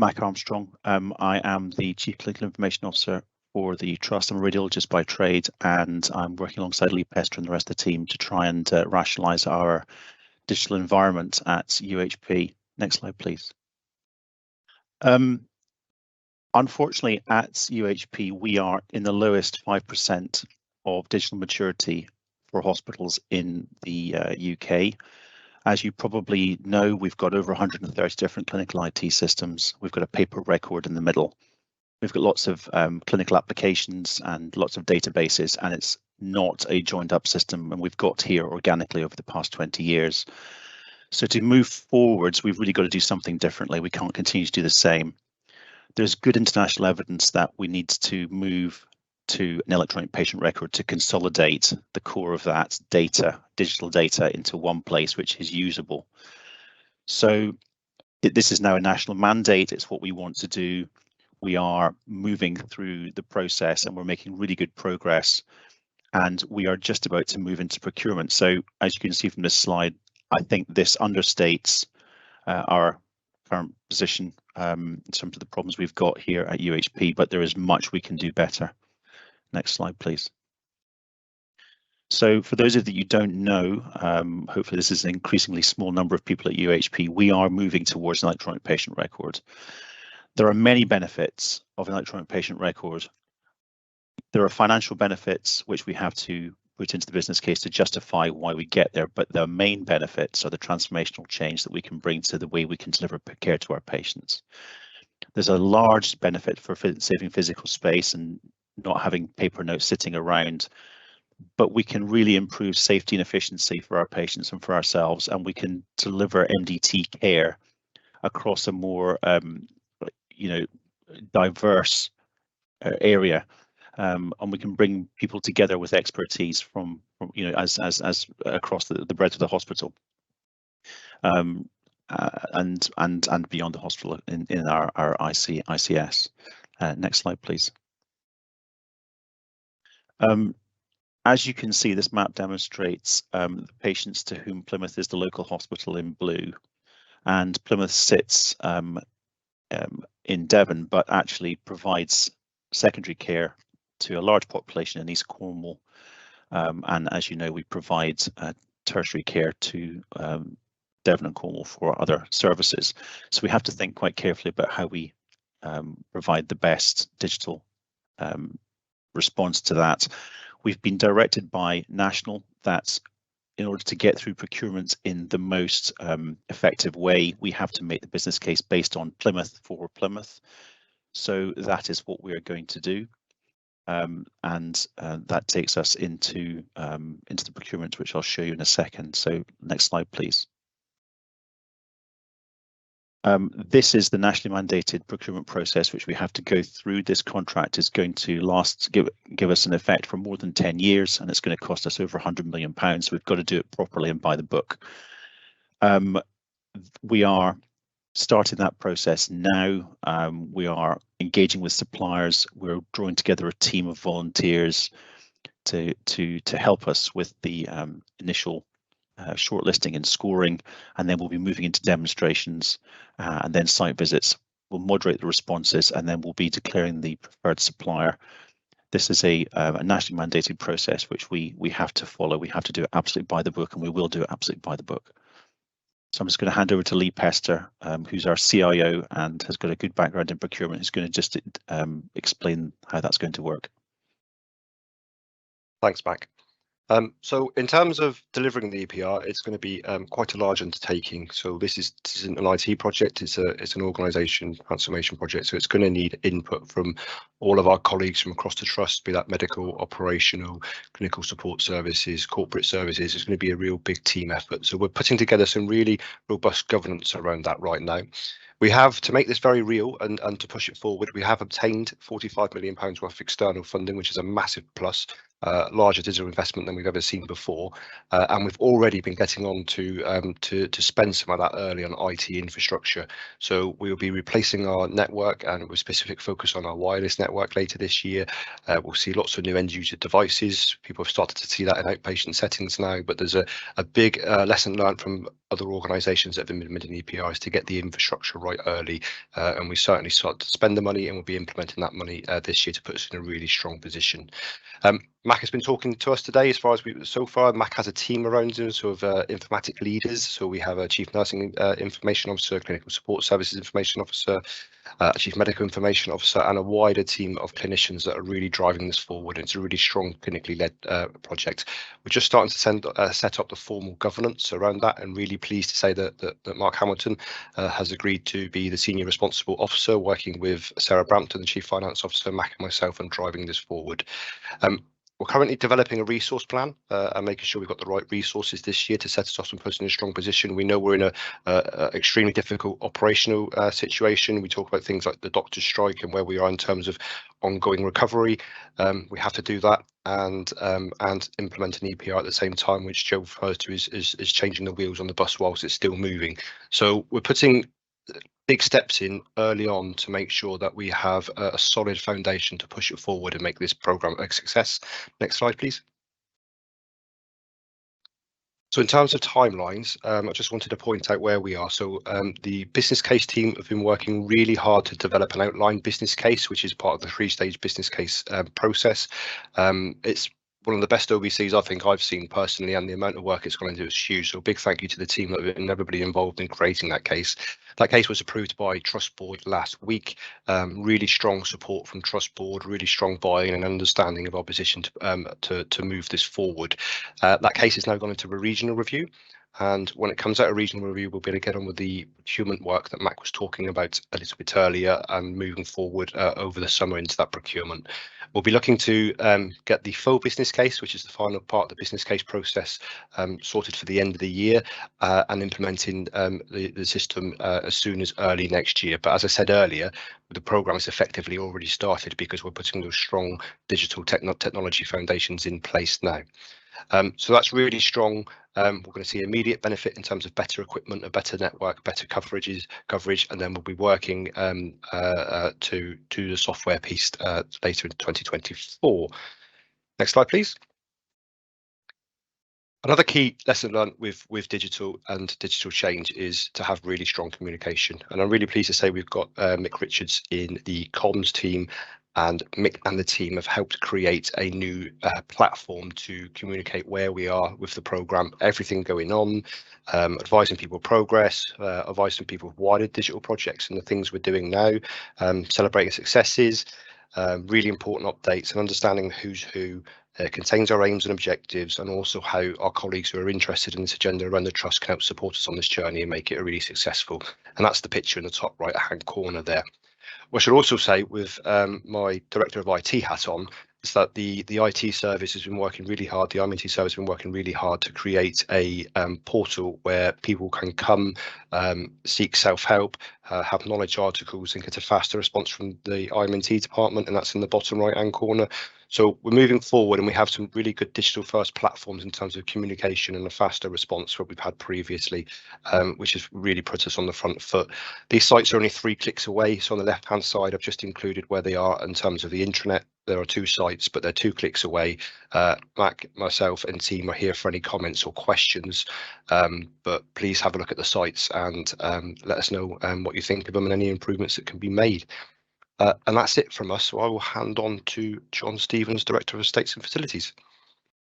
Mac Armstrong. I am the Chief Clinical Information Officer for the Trust. I'm a radiologist by trade, and I'm working alongside Pester and the rest of the team to try and rationalise our digital environment at UHP. Next slide, please. Unfortunately, at UHP, we are in the lowest 5% of digital maturity for hospitals in the UK. As you probably know, we've got over 130 different clinical IT systems. We've got a paper record in the middle. We've got lots of clinical applications and lots of databases, and it's not a joined up system, and we've got here organically over the past 20 years. So to move forwards, we've really got to do something differently. We can't continue to do the same. There's good international evidence that we need to move to an electronic patient record to consolidate the core of that data, digital data, into one place which is usable. So this is now a national mandate. It's what we want to do. We are moving through the process and we're making really good progress. And we are just about to move into procurement. So as you can see from this slide, I think this understates our current position in terms of the problems we've got here at UHP, but there is much we can do better. Next slide, please. So for those of you who don't know, hopefully this is an increasingly small number of people at UHP, we are moving towards an electronic patient record. There are many benefits of an electronic patient record. There are financial benefits which we have to put into the business case to justify why we get there, but the main benefits are the transformational change that we can bring to the way we can deliver care to our patients. There's a large benefit for saving physical space and not having paper notes sitting around, but we can really improve safety and efficiency for our patients and for ourselves, and we can deliver MDT care across a more diverse area. And we can bring people together with expertise from as across the breadth of the hospital, and beyond the hospital in our ICS. Next slide, please. As you can see, this map demonstrates the patients to whom Plymouth is the local hospital in blue, and Plymouth sits in Devon, but actually provides secondary care to a large population in East Cornwall, and as you know, we provide tertiary care to Devon and Cornwall for other services. So we have to think quite carefully about how we provide the best digital response to that. We've been directed by National that in order to get through procurement in the most effective way, we have to make the business case based on Plymouth for Plymouth. So that is what we are going to do. And that takes us into the procurement, which I'll show you in a second. So next slide, please. This is the nationally mandated procurement process which we have to go through. This contract is going to give us an effect for more than 10 years, and it's going to cost us over £100 million. We've got to do it properly and by the book. We are starting that process now. We are engaging with suppliers. We're drawing together a team of volunteers to help us with the initial shortlisting and scoring, and then we'll be moving into demonstrations and then site visits. We'll moderate the responses, and then we'll be declaring the preferred supplier. This is a nationally mandated process which we have to follow. We have to do it absolutely by the book, and we will do it absolutely by the book. So I'm just going to hand over to Pester, who's our CIO and has got a good background in procurement, who's going to just explain how that's going to work. Thanks, Mac. So in terms of delivering the EPR, it's going to be quite a large undertaking. So this isn't an IT project, it's an organisation transformation project. So it's going to need input from all of our colleagues from across the trust, be that medical, operational, clinical support services, corporate services. It's going to be a real big team effort. So we're putting together some really robust governance around that right now. We have, to make this very real and to push it forward, we have obtained £45 million worth of external funding, which is a massive plus. larger digital investment than we've ever seen before, and we've already been getting on to spend some of that early on IT infrastructure. So we will be replacing our network, and with specific focus on our wireless network later this year. We'll see lots of new end user devices. People have started to see that in outpatient settings now, but there's a big lesson learned from other organisations that have been implementing EPRs to get the infrastructure right early, and we certainly start to spend the money, and we'll be implementing that money this year to put us in a really strong position. Mac has been talking to us today. As far as so far, Mac has a team around him, sort of informatic leaders. So we have a Chief Nursing Information Officer, Clinical Support Services Information Officer, a Chief Medical Information Officer, and a wider team of clinicians that are really driving this forward. It's a really strong clinically led project. We're just starting to set up the formal governance around that, and really pleased to say that Mark Hamilton has agreed to be the Senior Responsible Officer, working with Sarah Brampton, the Chief Finance Officer, Mac and myself, and driving this forward. We're currently developing a resource plan and making sure we've got the right resources this year to set us up and put us in a strong position. We know we're in a extremely difficult operational situation. We talk about things like the doctor's strike and where we are in terms of ongoing recovery. We have to do that and implement an EPR at the same time, which Joe refers to is changing the wheels on the bus whilst it's still moving. So we're putting big steps in early on to make sure that we have a solid foundation to push it forward and make this program a success. Next slide, please. So in terms of timelines, I just wanted to point out where we are. So the business case team have been working really hard to develop an outline business case, which is part of the 3-stage business case process. It's one of the best OBCs I think I've seen personally, and the amount of work it's going to do is huge. So a big thank you to the team that have been everybody involved in creating that case. That case was approved by Trust Board last week. Really strong support from Trust Board, really strong buy-in and understanding of our position to move this forward. That case is now gone into a regional review. And when it comes out of regional review, we'll be able to get on with the procurement work that Mac was talking about a little bit earlier, and moving forward over the summer into that procurement. We'll be looking to get the full business case, which is the final part of the business case process, sorted for the end of the year, and implementing the system as soon as early next year. But as I said earlier, the programme is effectively already started because we're putting those strong digital technology foundations in place now. So that's really strong. We're going to see immediate benefit in terms of better equipment, a better network, better coverage, and then we'll be working to the software piece later in 2024. Next slide, please. Another key lesson learned with digital and digital change is to have really strong communication. And I'm really pleased to say we've got Mick Richards in the comms team, and Mick and the team have helped create a new platform to communicate where we are with the programme, everything going on, advising people progress, advising people wider digital projects and the things we're doing now, celebrating successes, really important updates, and understanding who's who. Contains our aims and objectives, and also how our colleagues who are interested in this agenda around the trust can help support us on this journey and make it a really successful. And that's the picture in the top right hand corner there. What I should also say, with my Director of IT hat on, is that the IT service has been working really hard, the IMT service has been working really hard to create a portal where people can come, seek self-help, have knowledge articles, and get a faster response from the IMT department, and that's in the bottom right hand corner. So we're moving forward, and we have some really good digital first platforms in terms of communication and a faster response to what we've had previously, which has really put us on the front foot. These sites are only 3 clicks away. So on the left hand side, I've just included where they are in terms of the intranet. There are 2 sites, but they're 2 clicks away. Mac, myself and team are here for any comments or questions, but please have a look at the sites and let us know what you think of them and any improvements that can be made. And that's it from us. So I will hand on to John Stevens, Director of Estates and Facilities.